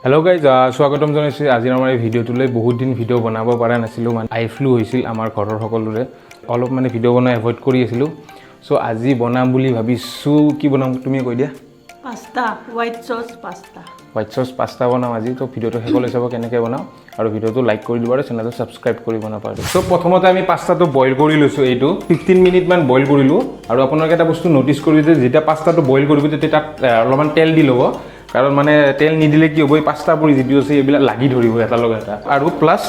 Hello' guys, স্বাগতম জনাইছোঁ। আজি আমাৰ এই ভিডিঅ'টোলৈ বহুত দিন ভিডিঅ' বনাব পৰা নাছিলোঁ, মানে আই ফ্লু হৈছিল আমাৰ ঘৰৰ সকলোৰে। অলপ মানে ভিডিঅ' বনাই এভইড কৰি আছিলোঁ। চ' আজি বনাম বুলি ভাবিছোঁ। কি বনাম তুমি কৈ দিয়া? Pasta, white sauce pasta. White sauce pasta বনাম আজি। তো ভিডিঅ'টো শেষলৈ চাব কেনেকৈ বনাওঁ, আৰু ভিডিঅ'টো লাইক কৰি দিব আৰু চেনেলটো ছাবস্ক্ৰাইব কৰিব নাপাহৰিব। চ' প্ৰথমতে আমি পাস্তাটো বইল কৰি লৈছোঁ। এইটো 15 মিনিটমান বইল কৰিলোঁ। আৰু আপোনালোকে এটা বস্তু ন'টিছ কৰি যে যেতিয়া পাস্তাটো বইল কৰিব তেতিয়া তাত অলপমান তেল দি ল'ব, কাৰণ মানে তেল নিদিলে কি হ'ব, এই পাস্তাবোৰ যিটো আছে এইবিলাক লাগি ধৰিব এটাৰ লগত এটা। আৰু প্লাছ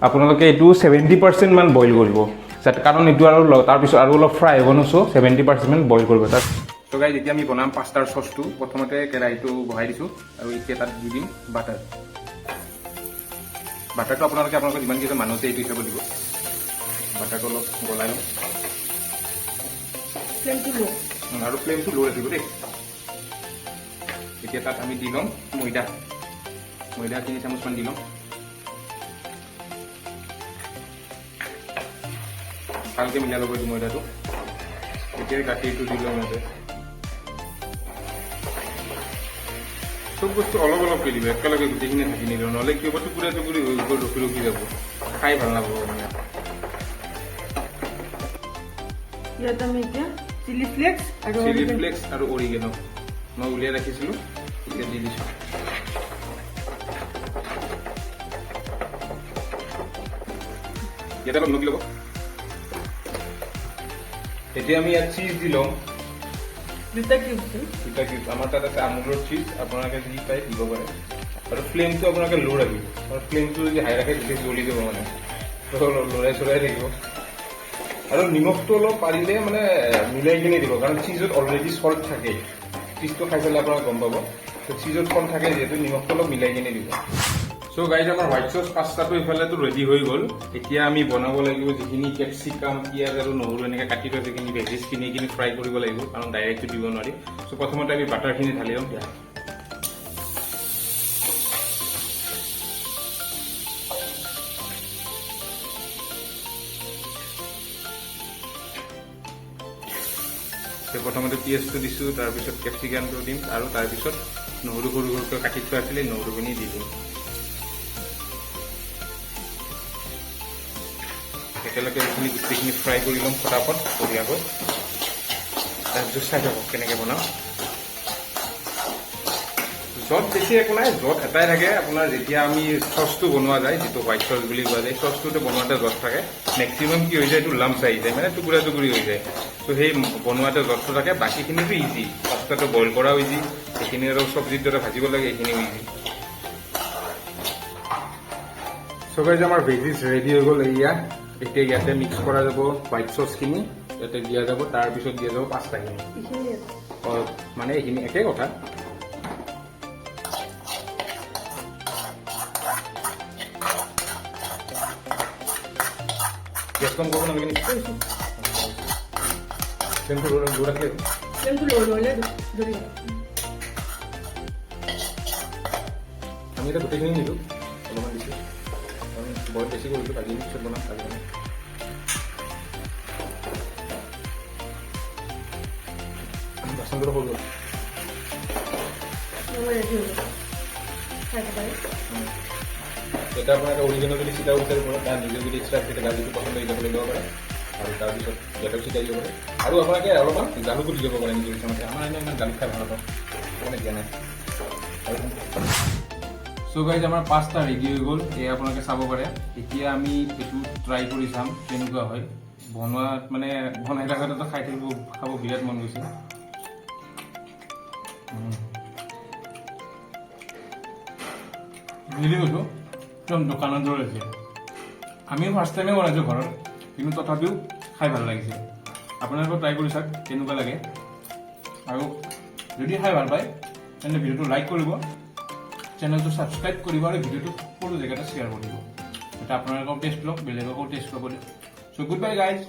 আপোনালোকে এইটো 70% মান বইল কৰিব, কাৰণ এইটো আৰু তাৰপিছত আৰু অলপ ফ্ৰাই হ'ব ন। চ' 70% মান বইল কৰিব তাত। তো গাইজ, এতিয়া আমি বনাম পাস্তাৰ চচটো। প্ৰথমতে কেৰাহীটো বহাই দিছোঁ আৰু এতিয়া তাত দি দিম বাটাৰ। বাটাৰটো আপোনালোকে যিমান কেইজন মানুহ আছে এইটো হিচাপত দিব। বাটাৰটো অলপ গলাই ল'ম আৰু ফ্লেমটো ল' ৰাখিব দেই। এতিয়া তাত আমি দি ল'ম ময়দা 3 চামুচমান দি ল'ম। ভালকৈ মিলাই ল'ব এইটো ময়দাটো। এতিয়া গাখীৰটো দি ল'ম ইয়াতে। চব বস্তু অলপ অলপকৈ দিব, একেলগে গোটেইখিনি ঢাকি নিদিওঁ, নহ'লে কি হ'ব, টুকুৰা টুকুৰি হৈ গৈ ৰখি যাব, খাই ভাল নাপাব মানে। ইয়াত আমি এতিয়া চিলি ফ্লেক্স আৰু অৰিগেনো মই উলিয়াই ৰাখিছিলোঁ, এতিয়া দি দিছোঁ। ইয়াতে অলপ লগ ল'ব। এতিয়া আমি ইয়াত চিজ দি ল'ম। দুটা কিউব। আমাৰ তাত আছে আমুলৰ চিজ, আপোনালোকে যি পায় দিব পাৰে। আৰু ফ্লেমটো আপোনালোকে ল' ৰাখিব, আৰু ফ্লেমটো যদি হাই ৰাখে তেতিয়া জ্বলি যাব মানে, লৰাই চৰাই থাকিব। আৰু নিমখটো অলপ পাৰিলে মানে মিলাই কিনে দিব, কাৰণ চিজত অলৰেডি চল্ট থাকে। চিজটো খাই চালে আপোনাক গম পাব। চিজত চল্ট থাকে যিহেতু নিমখটো অলপ মিলাই কিনে দিব। চ' গাইজ, আমাৰ হোৱাইট চচ পাস্তাটো ইফালেতো ৰেডি হৈ গ'ল। এতিয়া আমি বনাব লাগিব যিখিনি কেপচিকাম, পিঁয়াজ আৰু নহৰু এনেকৈ কাটি থোৱা যিখিনি ভেজিছখিনি এইখিনি ফ্ৰাই কৰিব লাগিব, কাৰণ ডাইৰেক্টটো দিব নোৱাৰি। চ' প্ৰথমতে আমি বাটাৰখিনি ঢালি ল'ম। প্ৰথমতে পিঁয়াজটো দিছোঁ, তাৰপিছত কেপচিকামটো দিম, আৰু তাৰপিছত নহৰু সৰু সৰুকৈ কাটি থোৱা আছিলে নহৰুখিনি দি দিম। একেলগে এইখিনি গোটেইখিনি ফ্ৰাই কৰি ল'ম ফটাফট বঢ়িয়াকৈ। তাৰপিছত চাই থাকক কেনেকৈ বনাওঁ। জত বেছি একো নাই, জত এটাই থাকে আপোনাৰ যেতিয়া আমি চচটো বনোৱা যায়, যিটো হোৱাইট চচ বুলি কোৱা যায়, চচটোতে বনোৱাতে জত থাকে। মেক্সিমাম কি হৈ যায়, এইটো লাম্পছ আহি যায়, মানে টুকুৰা টুকুৰি হৈ যায়। ত' সেই বনোৱাতে জতটো থাকে, বাকীখিনিতো ইজি। পাস্তাটো বইল কৰাও ইজি, সেইখিনি আৰু চব্জিৰ দৰে ভাজিব লাগে, এইখিনিও ইজি। চ' গাইজ, আমাৰ ভেজিছ ৰেডি হৈ গ'ল। এতিয়া ইয়াতে মিক্স কৰা যাব হোৱাইট চচখিনি, ইয়াতে দিয়া যাব, তাৰপিছত দিয়া যাব পাস্তাখিনি। মানে এইখিনি একে কথা। গেছ কম কৰিব নালাগে নেকি? ফ্লেমটো ল' ৰাখিলে আমি এতিয়া গোটেইখিনি নিদিওঁ, অলপমান দিছোঁ, কাৰণ বইল বেছি কৰিছোঁ, ভাজি পিছত বনাম। বাচনটো সৰু হ'ল। এটা আপোনালোকে অৰিজিনেল যদি চিটাব বিচাৰিব পাৰে, তাৰ নিজে যদি এক্সট্ৰা কেতিয়াবা যিটো পচন্দ হিচাপে লৈ ল'ব পাৰে, আৰু তাৰপিছত ইয়াতেও চিটাই দিব পাৰে। আৰু আপোনালোকে অলপমান জালুকো দি দিব পাৰে নিজৰ ইচ্ছামতে। আমাৰ এনেও ইমান জালুক খাই ভাল নাপাওঁ, সেইকাৰণে দিয়া নাই। চ' গাইজ, আমাৰ পাস্তা ৰেডি হৈ গ'ল, এয়া আপোনালোকে চাব পাৰে। এতিয়া আমি এইটো ট্ৰাই কৰি চাম কেনেকুৱা হয়। বনোৱাত মানে বনাই থকাটো খাব বিৰাট মন গৈছে। বুজি কৈছোঁ, একদম দোকানৰ দৰে হৈছে। আমিও ফাৰ্ষ্ট টাইমে বনাইছোঁ ঘৰত, কিন্তু তথাপিও খাই ভাল লাগিছে। আপোনালোকেও ট্ৰাই কৰি চাওক কেনেকুৱা লাগে। আৰু যদি খাই ভাল পায় তেন্তে ভিডিঅ'টো লাইক কৰিব, চেনেলটো ছাবস্ক্ৰাইব কৰিব, আৰু ভিডিঅ'টো সকলো জেগাতে শ্বেয়াৰ কৰিব। এটা আপোনালোকৰ টেষ্ট লওক, বেলেগকো টেষ্ট ল'ব দিয়ক। চ' গুড বাই গাইজ।